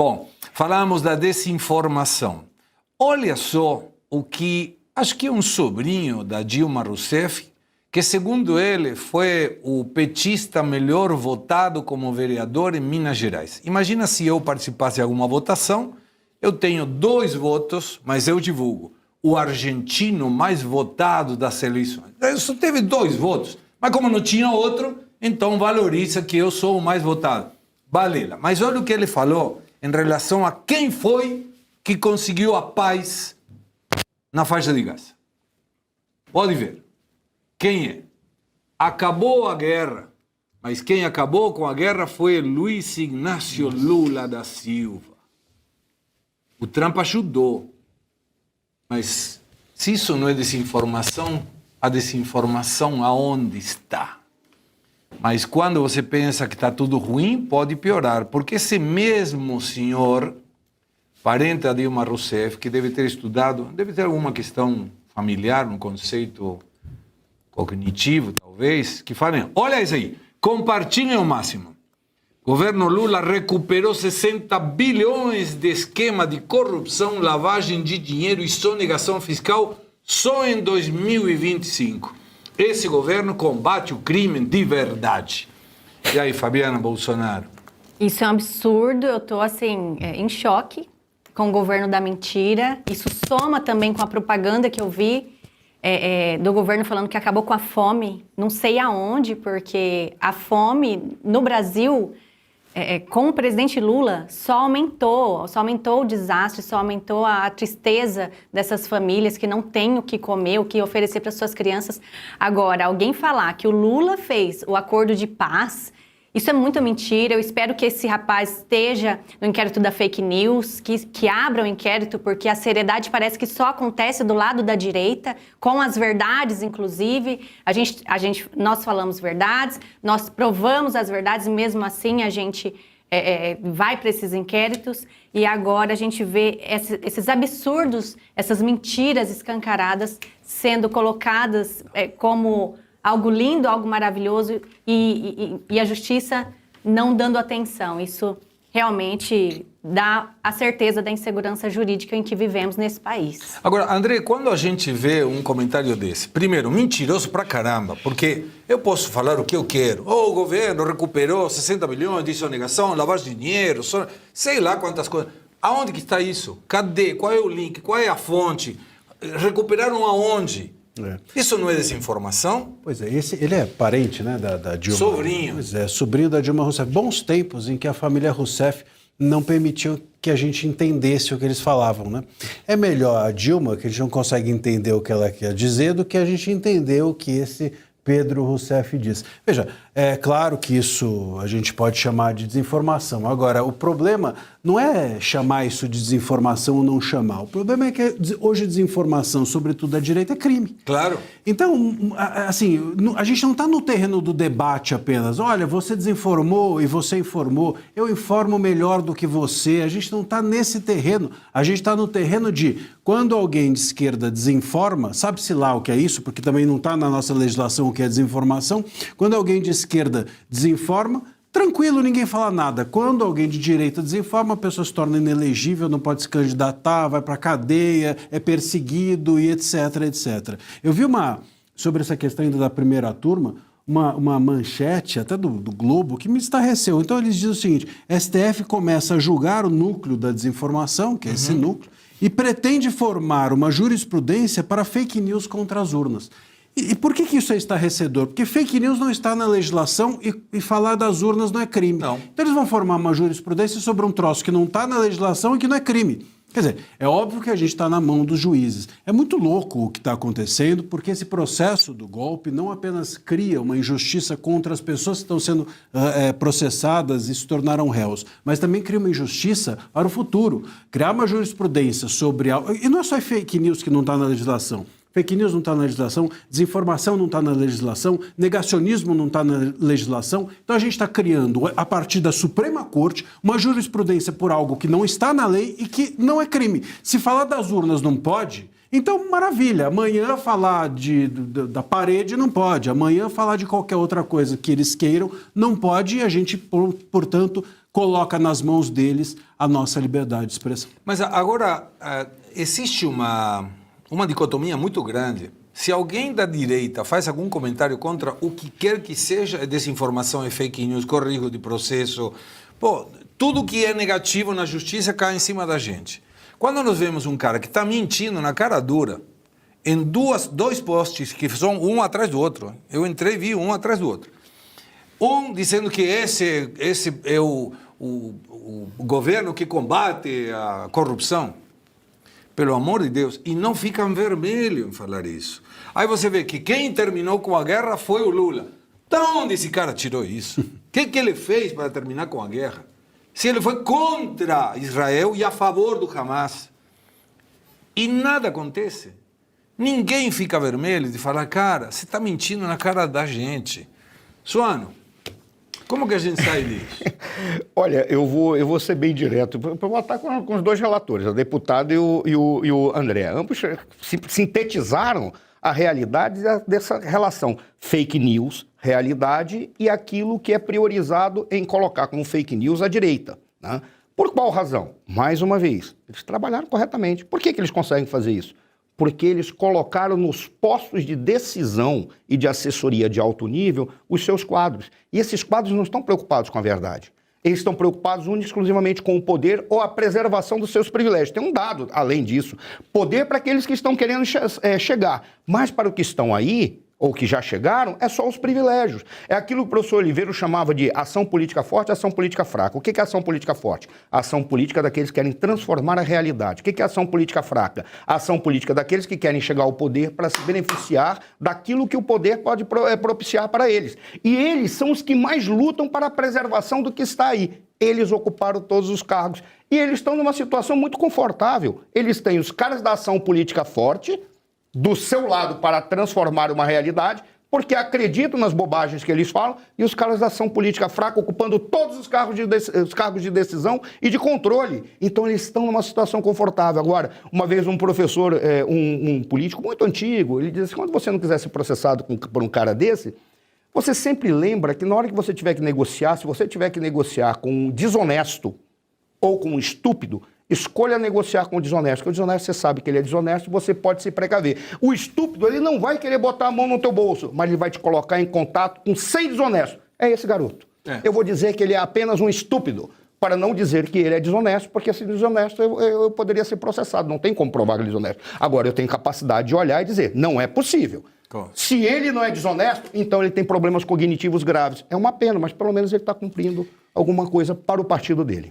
Bom, falamos da desinformação. Olha só o que, acho que é um sobrinho da Dilma Rousseff, que segundo ele foi o petista melhor votado como vereador em Minas Gerais. Imagina se eu participasse de alguma votação, eu tenho 2 votos, mas eu divulgo o argentino mais votado das eleições. Eu só teve 2 votos, mas como não tinha outro, então valoriza que eu sou o mais votado. Balela. Mas olha o que ele falou em relação a quem foi que conseguiu a paz na faixa de Gaza. Pode ver. Quem é? Acabou a guerra, mas quem acabou com a guerra foi Luiz Inácio Lula da Silva. O Trump ajudou, mas se isso não é desinformação, a desinformação aonde está? Mas quando você pensa que está tudo ruim, pode piorar, porque esse mesmo senhor, parente da Dilma Rousseff, que deve ter estudado, deve ter alguma questão familiar, um conceito cognitivo, talvez, que falem, olha isso aí, compartilhem ao máximo. Governo Lula recuperou 60 bilhões de esquema de corrupção, lavagem de dinheiro e sonegação fiscal só em 2025. Esse governo combate o crime de verdade. E aí, Fabiana Bolsonaro? Isso é um absurdo, eu estou assim, em choque com o governo da mentira. Isso soma também com a propaganda que eu vi do governo falando que acabou com a fome, não sei aonde, porque a fome no Brasil, com o presidente Lula, só aumentou o desastre, só aumentou a tristeza dessas famílias que não têm o que comer, o que oferecer para suas crianças. Agora, alguém falar que o Lula fez o acordo de paz, isso é muita mentira. Eu espero que esse rapaz esteja no inquérito da fake news, que abra o inquérito, porque a seriedade parece que só acontece do lado da direita, com as verdades, inclusive. Nós falamos verdades, nós provamos as verdades, e mesmo assim a gente vai para esses inquéritos, e agora a gente vê esses absurdos, essas mentiras escancaradas sendo colocadas como algo lindo, algo maravilhoso, e a justiça não dando atenção. Isso realmente dá a certeza da insegurança jurídica em que vivemos nesse país. Agora, André, quando a gente vê um comentário desse, primeiro, mentiroso pra caramba, porque eu posso falar o que eu quero. O governo recuperou 60 milhões de sonegação, lavagem de dinheiro, sei lá quantas coisas. Aonde que está isso? Cadê? Qual é o link? Qual é a fonte? Recuperaram aonde? Isso não é desinformação? Pois é, ele é parente, né, da Dilma. Sobrinho. Pois é, sobrinho da Dilma Rousseff. Bons tempos em que a família Rousseff não permitiu que a gente entendesse o que eles falavam, né? É melhor a Dilma, que a gente não consegue entender o que ela quer dizer, do que a gente entender o que esse Pedro Rousseff diz. Veja, é claro que isso a gente pode chamar de desinformação. Agora, o problema não é chamar isso de desinformação ou não chamar. O problema é que hoje desinformação, sobretudo da direita, é crime. Claro. Então, assim, a gente não está no terreno do debate apenas. Olha, você desinformou e você informou. Eu informo melhor do que você. A gente não está nesse terreno. A gente está no terreno de quando alguém de esquerda desinforma, sabe-se lá o que é isso, porque também não está na nossa legislação o que é desinformação. Quando alguém de esquerda desinforma, tranquilo, ninguém fala nada. Quando alguém de direita desinforma, a pessoa se torna inelegível, não pode se candidatar, vai para a cadeia, é perseguido e etc, etc. Eu vi sobre essa questão ainda da primeira turma, uma manchete até do Globo que me estarreceu. Então eles dizem o seguinte: STF começa a julgar o núcleo da desinformação, que é esse núcleo, e pretende formar uma jurisprudência para fake news contra as urnas. E por que isso é estarrecedor? Porque fake news não está na legislação e falar das urnas não é crime. Não. Então eles vão formar uma jurisprudência sobre um troço que não está na legislação e que não é crime. Quer dizer, é óbvio que a gente está na mão dos juízes. É muito louco o que está acontecendo, porque esse processo do golpe não apenas cria uma injustiça contra as pessoas que estão sendo processadas e se tornaram réus, mas também cria uma injustiça para o futuro. Criar uma jurisprudência sobre... E não é só fake news que não está na legislação. Fake news não está na legislação, desinformação não está na legislação, negacionismo não está na legislação. Então a gente está criando, a partir da Suprema Corte, uma jurisprudência por algo que não está na lei e que não é crime. Se falar das urnas não pode, então maravilha. Amanhã falar da parede não pode. Amanhã falar de qualquer outra coisa que eles queiram não pode, e a gente, portanto, coloca nas mãos deles a nossa liberdade de expressão. Mas agora, existe uma dicotomia muito grande. Se alguém da direita faz algum comentário contra o que quer que seja, é desinformação, é fake news, corre risco de processo. Pô, tudo que é negativo na justiça cai em cima da gente. Quando nós vemos um cara que está mentindo na cara dura, em dois posts que são um atrás do outro, eu entrei e vi um atrás do outro. Um dizendo que esse é o governo que combate a corrupção. Pelo amor de Deus, e não ficam vermelho em falar isso. Aí você vê que quem terminou com a guerra foi o Lula. De onde esse cara tirou isso? O que ele fez para terminar com a guerra? Se ele foi contra Israel e a favor do Hamas. E nada acontece. Ninguém fica vermelho de falar, cara, você está mentindo na cara da gente. Suano, como que a gente sai disso? Olha, eu vou ser bem direto. Vou botar com os dois relatores, o deputado e o André. Ambos sintetizaram a realidade dessa relação fake news, realidade, e aquilo que é priorizado em colocar como fake news à direita. Né? Por qual razão? Mais uma vez, eles trabalharam corretamente. Por que eles conseguem fazer isso? Porque eles colocaram nos postos de decisão e de assessoria de alto nível os seus quadros. E esses quadros não estão preocupados com a verdade. Eles estão preocupados única e exclusivamente com o poder ou a preservação dos seus privilégios. Tem um dado, além disso, poder para aqueles que estão querendo chegar. Mas para os que estão aí, ou que já chegaram, é só os privilégios. É aquilo que o professor Oliveira chamava de ação política forte e ação política fraca. O que é ação política forte? A ação política daqueles que querem transformar a realidade. O que é ação política fraca? A ação política daqueles que querem chegar ao poder para se beneficiar daquilo que o poder pode propiciar para eles. E eles são os que mais lutam para a preservação do que está aí. Eles ocuparam todos os cargos. E eles estão numa situação muito confortável. Eles têm os caras da ação política forte do seu lado para transformar uma realidade, porque acreditam nas bobagens que eles falam, e os caras da ação política fraca ocupando todos os cargos de decisão e de controle. Então eles estão numa situação confortável. Agora, uma vez um professor, um político muito antigo, ele diz assim, quando você não quiser ser processado por um cara desse, você sempre lembra que na hora que você tiver que negociar, se você tiver que negociar com um desonesto ou com um estúpido, escolha negociar com o desonesto, porque o desonesto você sabe que ele é desonesto, você pode se precaver. O estúpido, ele não vai querer botar a mão no teu bolso, mas ele vai te colocar em contato com 100 desonestos. É esse garoto. Eu vou dizer que ele é apenas um estúpido, para não dizer que ele é desonesto, porque se desonesto eu poderia ser processado, não tem como provar que ele é desonesto. Agora, eu tenho capacidade de olhar e dizer, não é possível. Se ele não é desonesto, então ele tem problemas cognitivos graves. É uma pena, mas pelo menos ele está cumprindo alguma coisa para o partido dele.